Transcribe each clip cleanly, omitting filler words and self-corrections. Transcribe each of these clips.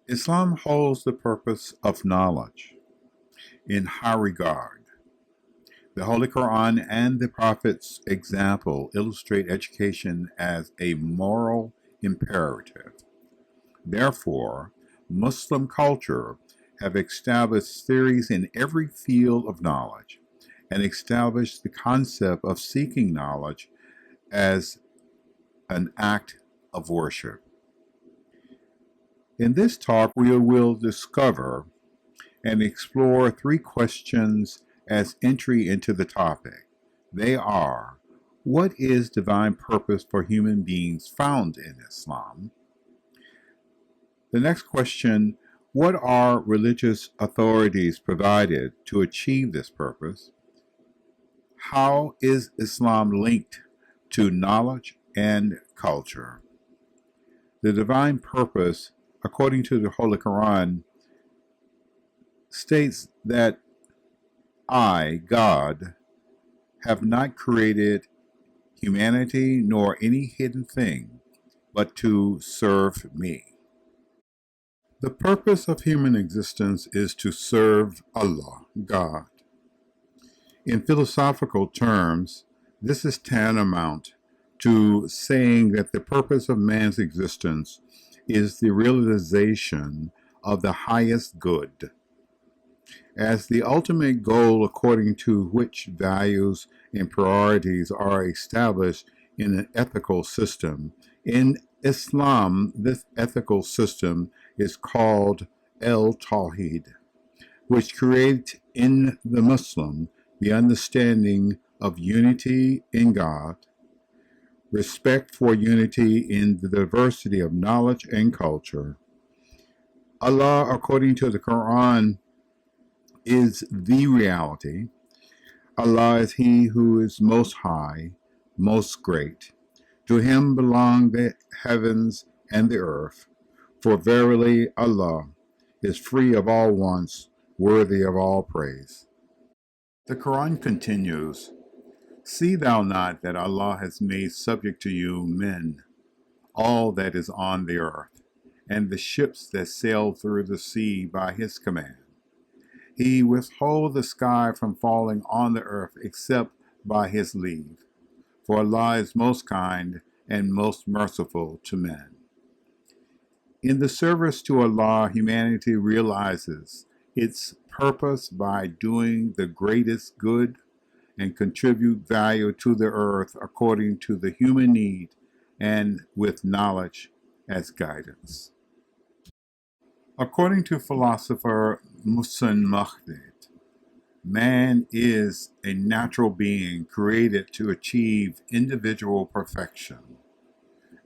Islam holds the purpose of knowledge in high regard. The Holy Quran and the Prophet's example illustrate education as a moral imperative. Therefore, Muslim culture have established theories in every field of knowledge and established the concept of seeking knowledge as an act of worship. In this talk, we will discover and explore three questions as entry into the topic. They are: what is divine purpose for human beings found in Islam? The next question: what are religious authorities provided to achieve this purpose? How is Islam linked to knowledge and culture? The divine purpose, according to the Holy Quran, states that I, God, have not created humanity nor any hidden thing, but to serve me. The purpose of human existence is to serve Allah, God. In philosophical terms, this is tantamount to saying that the purpose of man's existence is the realization of the highest good, as the ultimate goal according to which values and priorities are established in an ethical system. In Islam, this ethical system is called al-Tawhid, which creates in the Muslim the understanding of unity in God, respect for unity in the diversity of knowledge and culture. Allah, according to the Quran, is the reality. Allah is He who is most high, most great. To Him belong the heavens and the earth. For verily Allah is free of all wants, worthy of all praise. The Quran continues, see thou not that Allah has made subject to you men, all that is on the earth, and the ships that sail through the sea by His command. He withholds the sky from falling on the earth except by His leave. For Allah is most kind and most merciful to men. In the service to Allah, humanity realizes its purpose by doing the greatest good and contribute value to the earth according to the human need and with knowledge as guidance. According to philosopher Muhsin Mahdi, man is a natural being created to achieve individual perfection.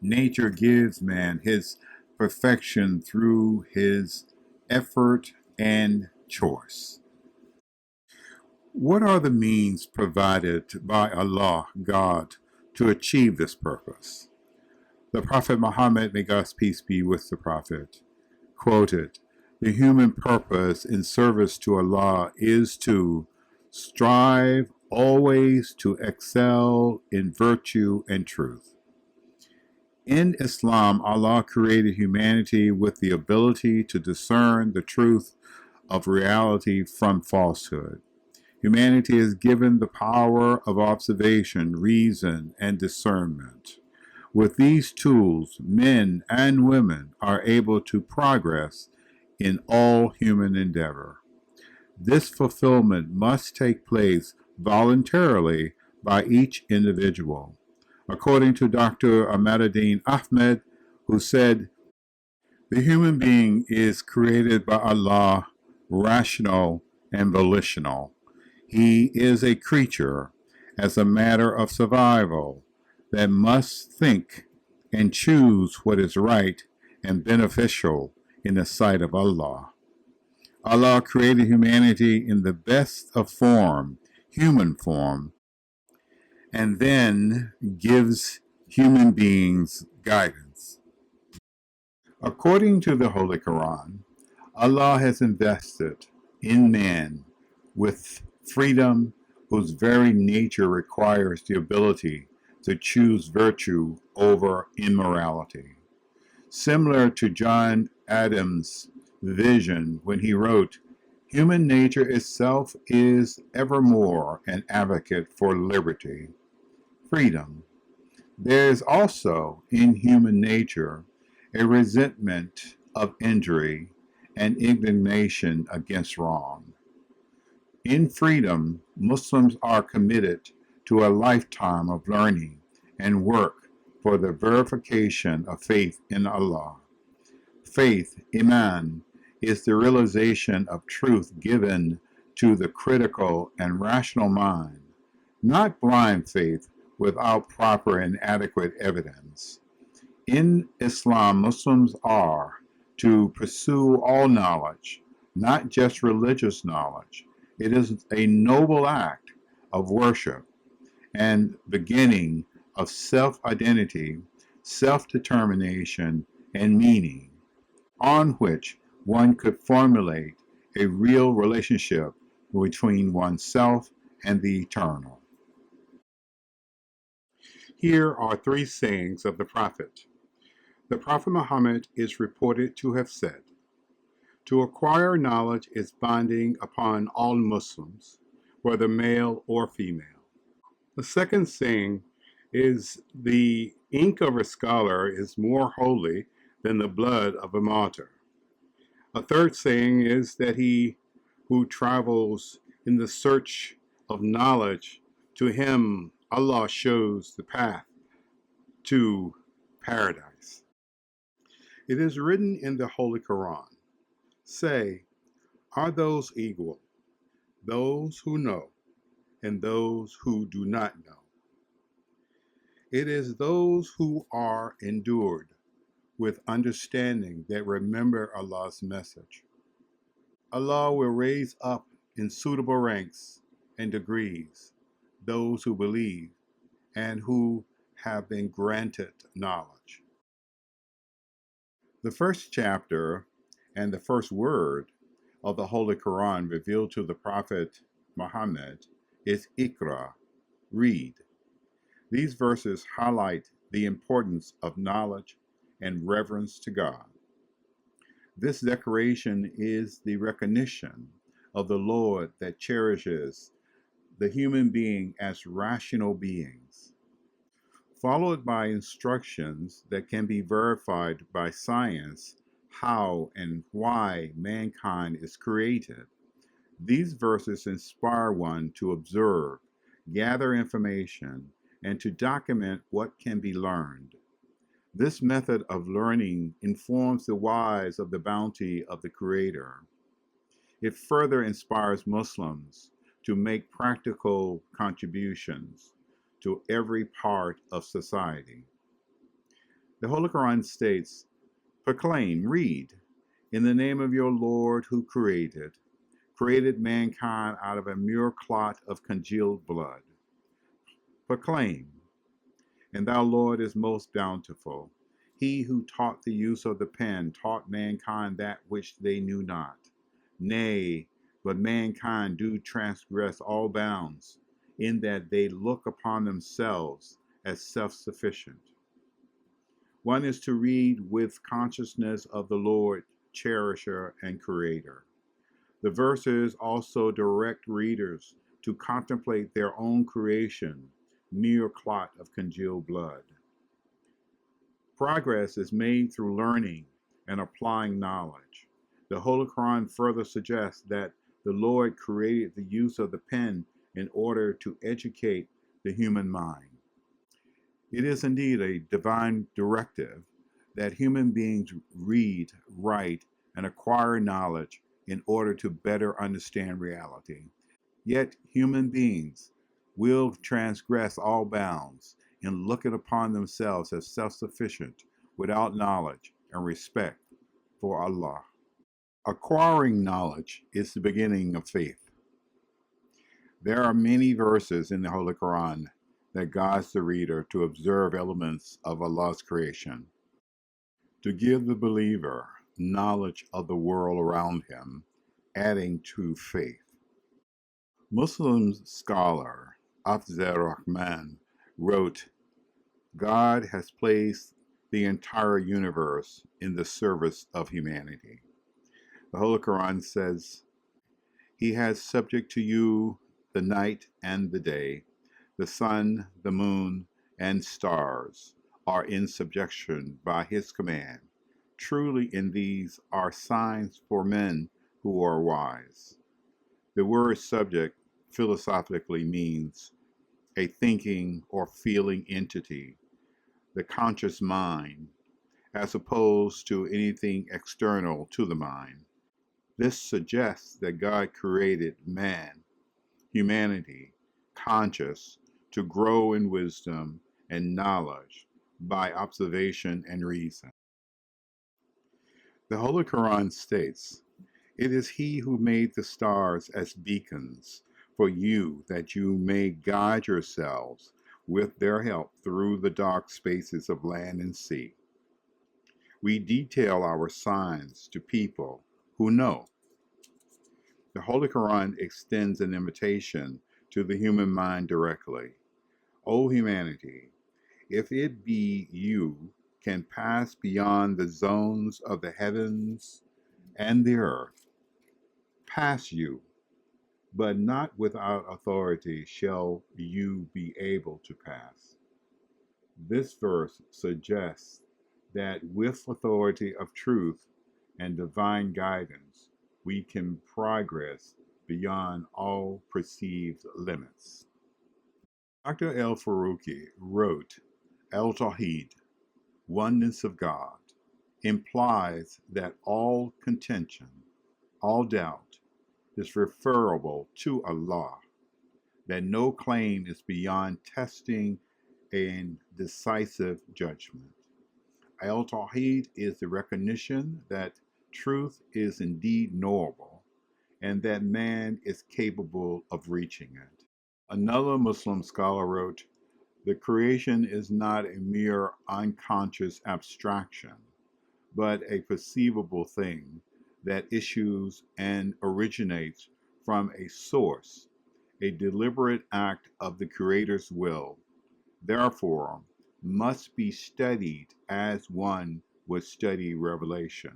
Nature gives man his perfection through his effort and choice. What are the means provided by Allah, God, to achieve this purpose? The Prophet Muhammad, may God's peace be with the Prophet, quoted, the human purpose in service to Allah is to strive always to excel in virtue and truth. In Islam, Allah created humanity with the ability to discern the truth of reality from falsehood. Humanity is given the power of observation, reason, and discernment. With these tools, men and women are able to progress in all human endeavor. This fulfillment must take place voluntarily by each individual. According to Dr. Ahmaduddin Ahmed, who said, the human being is created by Allah, rational and volitional. He is a creature, as a matter of survival, that must think and choose what is right and beneficial in the sight of Allah. Allah created humanity in the best of form, human form, and then gives human beings guidance. According to the Holy Quran, Allah has invested in man with freedom whose very nature requires the ability to choose virtue over immorality. Similar to John Adams' vision when he wrote, "Human nature itself is evermore an advocate for liberty, freedom. There is also in human nature a resentment of injury and indignation against wrong. In freedom, Muslims are committed to a lifetime of learning and work for the verification of faith in Allah. Faith, Iman, is the realization of truth given to the critical and rational mind, not blind faith without proper and adequate evidence. In Islam, Muslims are to pursue all knowledge, not just religious knowledge. It is a noble act of worship and beginning of self identity, self determination, and meaning, on which one could formulate a real relationship between oneself and the eternal. Here are three sayings of the Prophet. The Prophet Muhammad is reported to have said, "To acquire knowledge is binding upon all Muslims, whether male or female." The second saying is, "The ink of a scholar is more holy than the blood of a martyr." A third saying is that he who travels in the search of knowledge, to him Allah shows the path to paradise. It is written in the Holy Quran, "Say, are those equal, those who know and those who do not know? It is those who are endured with understanding that remember Allah's message. Allah will raise up in suitable ranks and degrees those who believe and who have been granted knowledge." The first chapter and the first word of the Holy Quran revealed to the Prophet Muhammad is Iqra, read. These verses highlight the importance of knowledge and reverence to God. This declaration is the recognition of the Lord that cherishes the human being as rational beings, followed by instructions that can be verified by science how and why mankind is created. These verses inspire one to observe, gather information, and to document what can be learned. This method of learning informs the wise of the bounty of the Creator. It further inspires Muslims to make practical contributions to every part of society. The Holy Quran states, "Proclaim, read, in the name of your Lord who created mankind out of a mere clot of congealed blood. Proclaim, and thou Lord is most bountiful. He who taught the use of the pen taught mankind that which they knew not. Nay, but mankind do transgress all bounds, in that they look upon themselves as self-sufficient." One is to read with consciousness of the Lord, cherisher and creator. The verses also direct readers to contemplate their own creation, mere clot of congealed blood. Progress is made through learning and applying knowledge. The Holy Quran further suggests that the Lord created the use of the pen in order to educate the human mind. It is indeed a divine directive that human beings read, write, and acquire knowledge in order to better understand reality. Yet human beings will transgress all bounds in looking upon themselves as self-sufficient without knowledge and respect for Allah. Acquiring knowledge is the beginning of faith. There are many verses in the Holy Quran that guides the reader to observe elements of Allah's creation, to give the believer knowledge of the world around him, adding to faith. Muslim scholar Afzal Rahman wrote, "God has placed the entire universe in the service of humanity. The Holy Quran says, He has subject to you the night and the day, the sun, the moon, and stars are in subjection by His command. Truly, in these are signs for men who are wise. The word subject philosophically means a thinking or feeling entity, the conscious mind, as opposed to anything external to the mind. This suggests that God created humanity, conscious, to grow in wisdom and knowledge by observation and reason. The Holy Quran states, It is He who made the stars as beacons for you that you may guide yourselves with their help through the dark spaces of land and sea. We detail our signs to people who know. The Holy Quran extends an invitation to the human mind directly. O humanity, if it be you can pass beyond the zones of the heavens and the earth, pass you, but not without authority shall you be able to pass. This verse suggests that with authority of truth and divine guidance, we can progress beyond all perceived limits. Dr. El Faruqi wrote, El Tawheed, oneness of God, implies that all contention, all doubt, is referable to Allah, that no claim is beyond testing and decisive judgment. Al Tawheed is the recognition that truth is indeed knowable and that man is capable of reaching it. Another Muslim scholar wrote, The creation is not a mere unconscious abstraction, but a perceivable thing that issues and originates from a source, a deliberate act of the Creator's will. Therefore, must be studied as one would study revelation.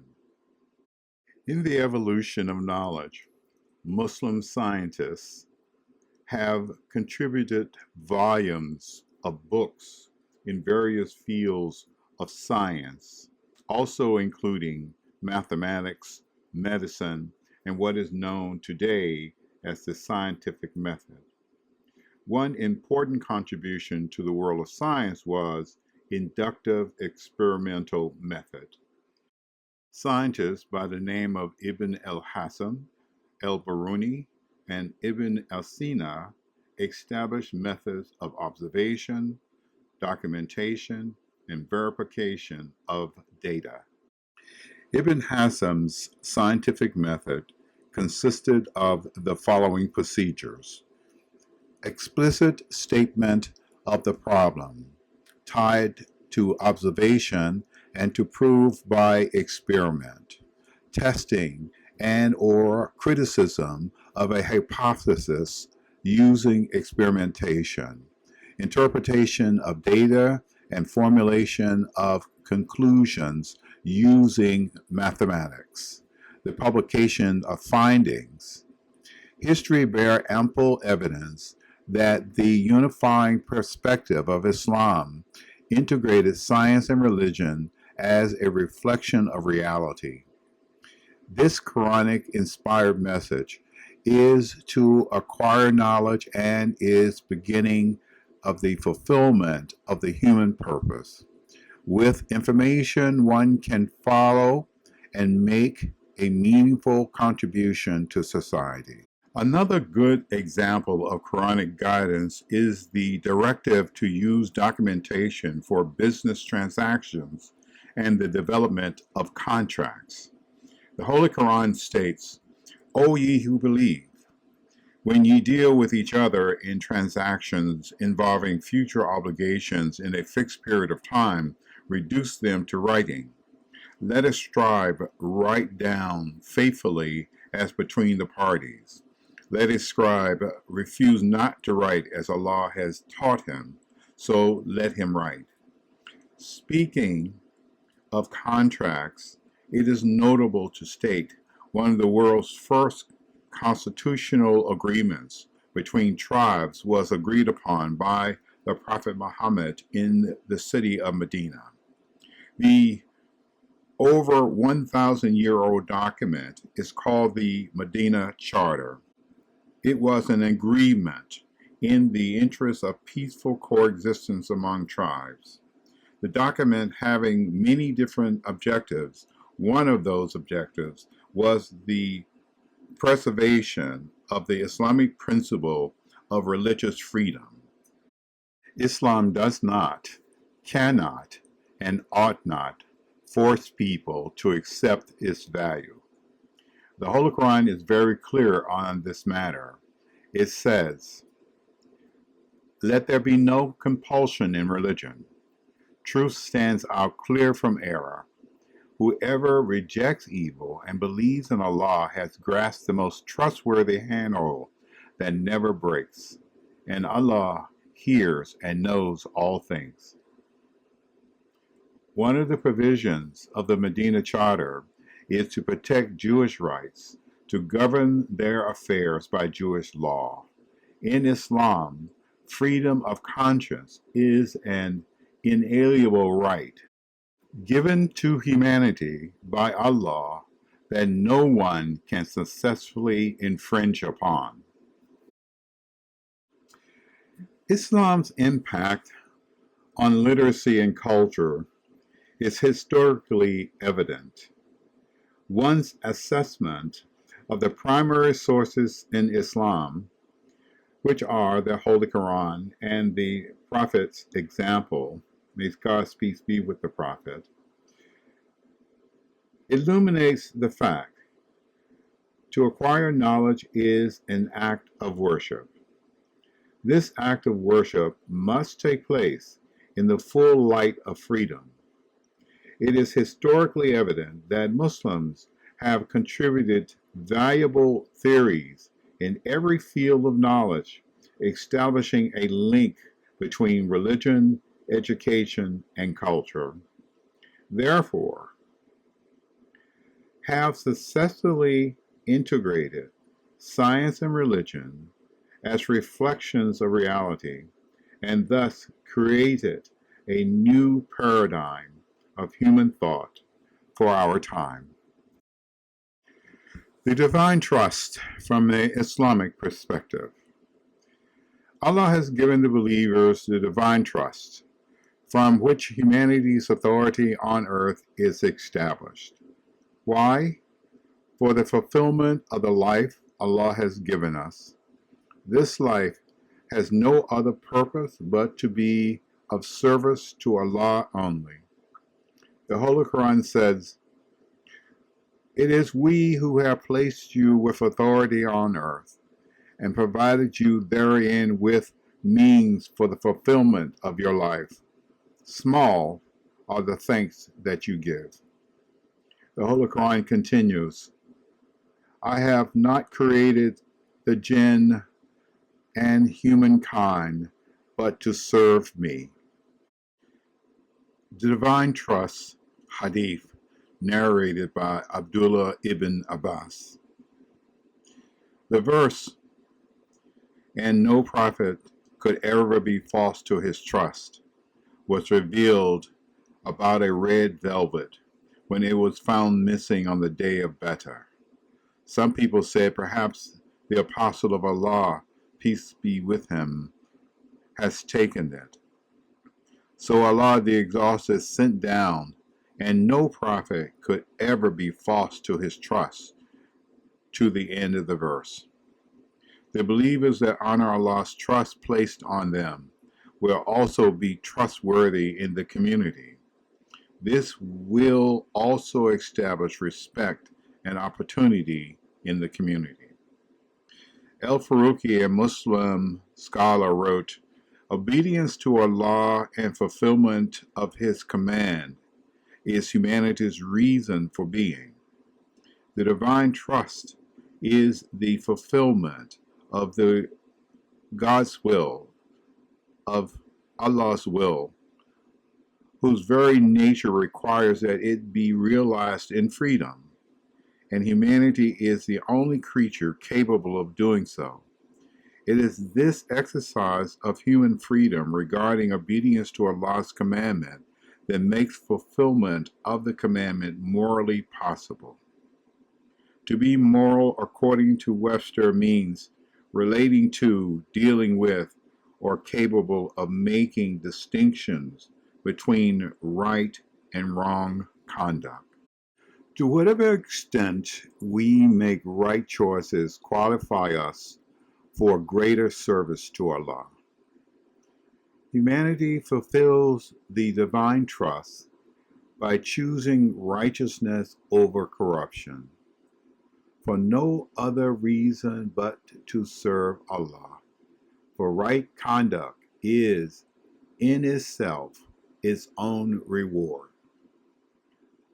In the evolution of knowledge, Muslim scientists have contributed volumes of books in various fields of science, also including mathematics, medicine, and what is known today as the scientific method. One important contribution to the world of science was inductive experimental method. Scientists by the name of Ibn al-Hasan, al-Biruni, and Ibn al-Sina established methods of observation, documentation, and verification of data. Ibn Hasan's scientific method consisted of the following procedures: explicit statement of the problem, tied to observation and to prove by experiment, testing and or criticism of a hypothesis using experimentation, interpretation of data and formulation of conclusions using mathematics, the publication of findings. History bears ample evidence that the unifying perspective of Islam integrated science and religion as a reflection of reality. This Quranic inspired message is to acquire knowledge and is beginning of the fulfillment of the human purpose. With information, one can follow and make a meaningful contribution to society. Another good example of Quranic guidance is the directive to use documentation for business transactions and the development of contracts. The Holy Quran states, O ye who believe, when ye deal with each other in transactions involving future obligations in a fixed period of time, reduce them to writing. Let us strive write down faithfully as between the parties. Let a scribe refuse not to write as Allah has taught him, so let him write. Speaking of contracts, it is notable to state One of the world's first constitutional agreements between tribes was agreed upon by the Prophet Muhammad in the city of Medina. The over 1,000-year-old document is called the Medina Charter. It was an agreement in the interest of peaceful coexistence among tribes. The document having many different objectives, one of those objectives was the preservation of the Islamic principle of religious freedom. Islam does not, cannot, and ought not force people to accept its value. The Holy Quran is very clear on this matter. It says, "Let there be no compulsion in religion. Truth stands out clear from error. Whoever rejects evil and believes in Allah has grasped the most trustworthy handhold that never breaks, and Allah hears and knows all things." One of the provisions of the Medina Charter is to protect Jewish rights, to govern their affairs by Jewish law. In Islam, freedom of conscience is an inalienable right given to humanity by Allah that no one can successfully infringe upon. Islam's impact on literacy and culture is historically evident. One's assessment of the primary sources in Islam, which are the Holy Quran and the Prophet's example, may God's peace be with the Prophet, illuminates the fact to acquire knowledge is an act of worship. This act of worship must take place in the full light of freedom. It is historically evident that Muslims have contributed valuable theories in every field of knowledge, establishing a link between religion, education, and culture. Therefore, have successfully integrated science and religion as reflections of reality, and thus created a new paradigm of human thought for our time. The divine trust from the Islamic perspective. Allah has given the believers the divine trust from which humanity's authority on earth is established. Why? For the fulfillment of the life Allah has given us. This life has no other purpose but to be of service to Allah only. The Holy Quran says, "It is we who have placed you with authority on earth and provided you therein with means for the fulfillment of your life. Small are the thanks that you give." The Holy Quran continues, "I have not created the jinn and humankind but to serve me." The Divine Trust Hadith, narrated by Abdullah ibn Abbas. The verse, "And no prophet could ever be false to his trust," was revealed about a red velvet when it was found missing on the day of Badr. Some people said perhaps the apostle of Allah, peace be with him, has taken it. So Allah the Exalted sent down, and no prophet could ever be false to his trust, to the end of the verse. The believers that honor Allah's trust placed on them will also be trustworthy in the community. This will also establish respect and opportunity in the community. El-Faruqi, a Muslim scholar, wrote, "Obedience to Allah and fulfillment of His command is humanity's reason for being. The divine trust is the fulfillment of the God's will, of Allah's will, whose very nature requires that it be realized in freedom. and humanity is the only creature capable of doing so. It is this exercise of human freedom regarding obedience to Allah's commandment that makes fulfillment of the commandment morally possible. To be moral, according to Webster, means relating to, dealing with, or capable of making distinctions between right and wrong conduct. To whatever extent we make right choices qualify us for greater service to Allah. Humanity fulfills the divine trust by choosing righteousness over corruption, for no other reason but to serve Allah. For right conduct is in itself its own reward.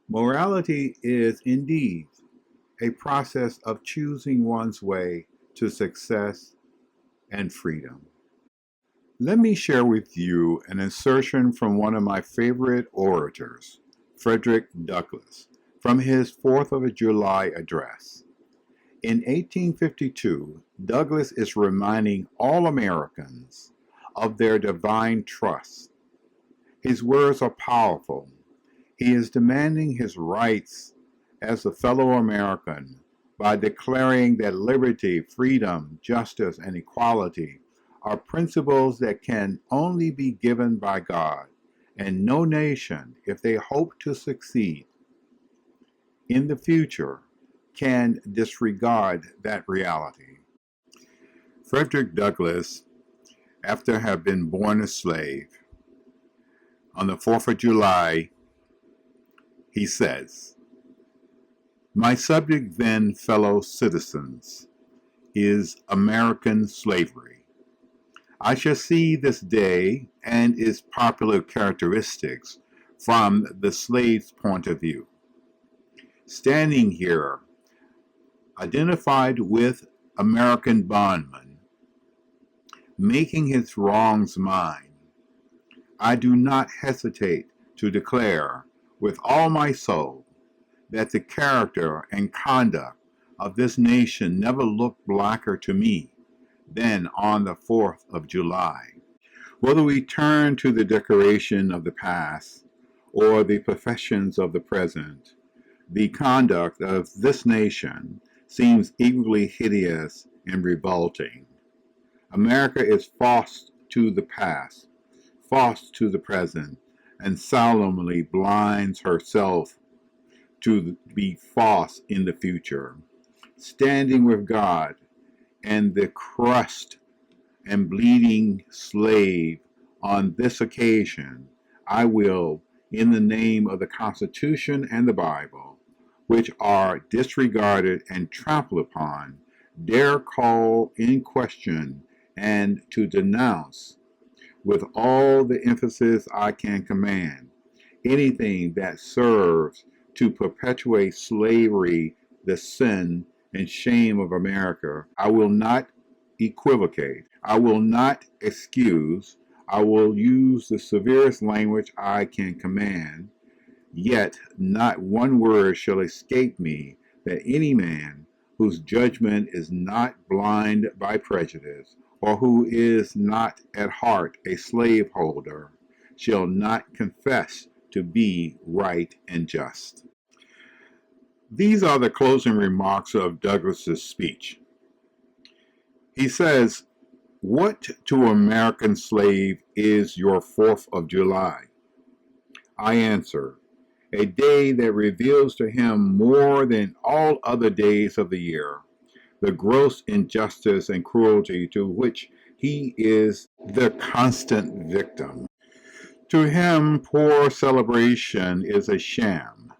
Morality is indeed a process of choosing one's way to success and freedom. Let me share with you an insertion from one of my favorite orators, Frederick Douglass, from his 4th of July address. In 1852, Douglass is reminding all Americans of their divine trust. His words are powerful. He is demanding his rights as a fellow American by declaring that liberty, freedom, justice, and equality are principles that can only be given by God, and no nation, if they hope to succeed in the future, can disregard that reality. Frederick Douglass, after having been born a slave, on the 4th of July, he says, "My subject then, fellow citizens, is American slavery. I shall see this day and its popular characteristics from the slave's point of view. Standing here, identified with American bondman, making his wrongs mine, I do not hesitate to declare with all my soul that the character and conduct of this nation never looked blacker to me than on the 4th of July. Whether we turn to the decoration of the past or the professions of the present, the conduct of this nation seems equally hideous and revolting. America is false to the past, false to the present, and solemnly blinds herself to be false in the future. Standing with God and the crushed and bleeding slave on this occasion, I will, in the name of the Constitution and the Bible, which are disregarded and trampled upon, dare call in question and to denounce with all the emphasis I can command anything that serves to perpetuate slavery, the sin and shame of America. I will not equivocate. I will not excuse. I will use the severest language I can command. Yet not one word shall escape me that any man whose judgment is not blind by prejudice, or who is not at heart a slaveholder, shall not confess to be right and just." These are the closing remarks of Douglass's speech. He says, "What to an American slave is your 4th of July? I answer, a day that reveals to him more than all other days of the year the gross injustice and cruelty to which he is the constant victim. To him, poor celebration is a sham.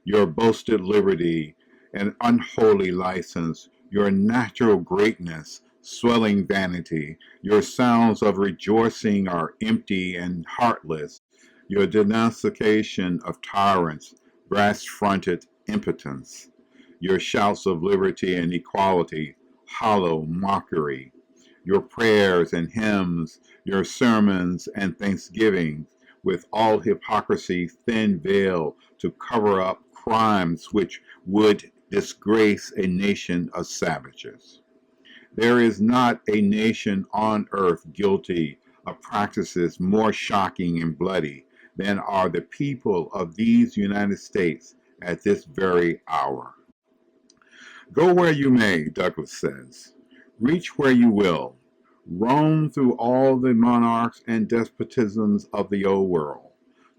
Your boasted liberty and unholy license, your natural greatness, swelling vanity, your sounds of rejoicing are empty and heartless, your denunciation of tyrants, brass-fronted impotence, your shouts of liberty and equality, hollow mockery, your prayers and hymns, your sermons and thanksgivings, with all hypocrisy thin veil to cover up crimes which would disgrace a nation of savages. There is not a nation on earth guilty of practices more shocking and bloody than are the people of these United States at this very hour. Go where you may, Douglas says. Reach where you will. Roam through all the monarchs and despotisms of the old world.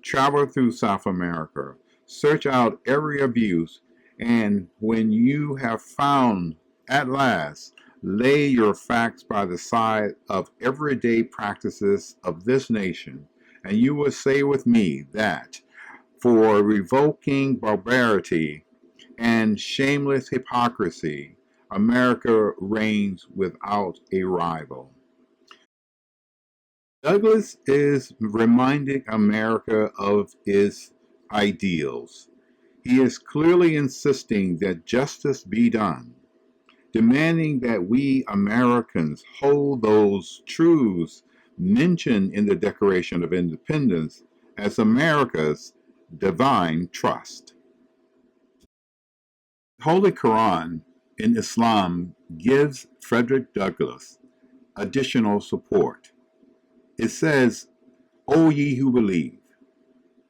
Travel through South America. Search out every abuse, and when you have found at last, lay your facts by the side of everyday practices of this nation, and you will say with me that for revoking barbarity and shameless hypocrisy, America reigns without a rival. Douglas is reminding America of its ideals. He is clearly insisting that justice be done, demanding that we Americans hold those truths mentioned in the Declaration of Independence as America's divine trust. The Holy Quran in Islam gives Frederick Douglass additional support. It says, O ye who believe,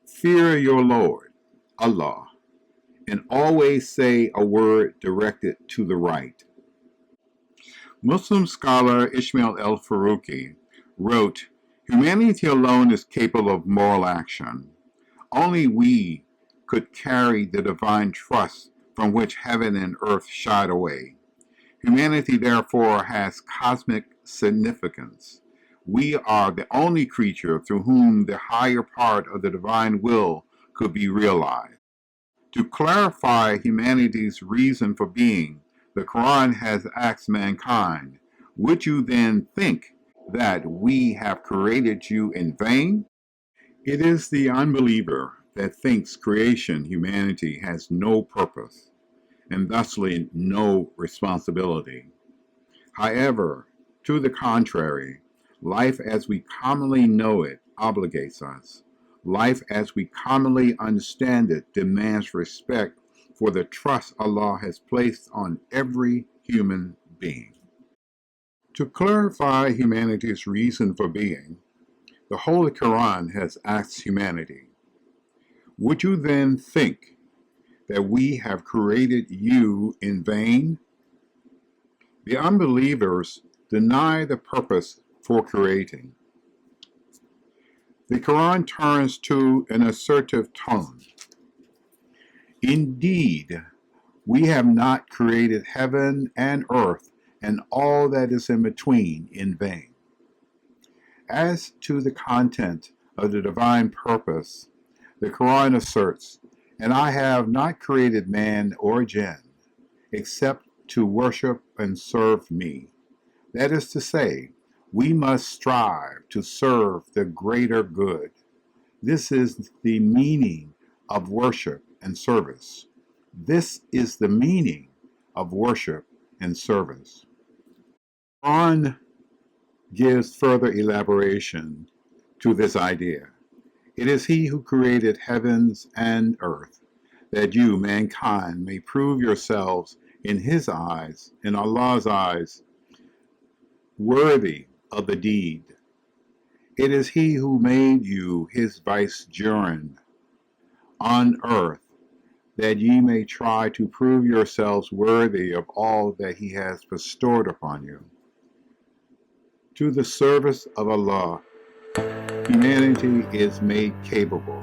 fear your Lord, Allah, and always say a word directed to the right. Muslim scholar Ismail el-Faruqi wrote, humanity alone is capable of moral action. Only we could carry the divine trust from which heaven and earth shied away. Humanity, therefore, has cosmic significance. We are the only creature through whom the higher part of the divine will could be realized. To clarify humanity's reason for being, the Quran has asked mankind, would you then think that we have created you in vain? It is the unbeliever that thinks creation, humanity, has no purpose, and thusly no responsibility. However, to the contrary, life as we commonly know it obligates us. Life as we commonly understand it demands respect for the trust Allah has placed on every human being. To clarify humanity's reason for being, the Holy Quran has asked humanity, would you then think that we have created you in vain? The unbelievers deny the purpose for creating. The Quran turns to an assertive tone. Indeed, we have not created heaven and earth and all that is in between in vain. As to the content of the divine purpose, the Quran asserts, and I have not created man or jinn, except to worship and serve me. That is to say, we must strive to serve the greater good. This is the meaning of worship and service. This is the meaning of worship and service. Quran gives further elaboration to this idea. It is He who created heavens and earth, that you, mankind, may prove yourselves in His eyes, in Allah's eyes, worthy of the deed. It is He who made you His vicegerent on earth, that ye may try to prove yourselves worthy of all that He has bestowed upon you. To the service of Allah, humanity is made capable.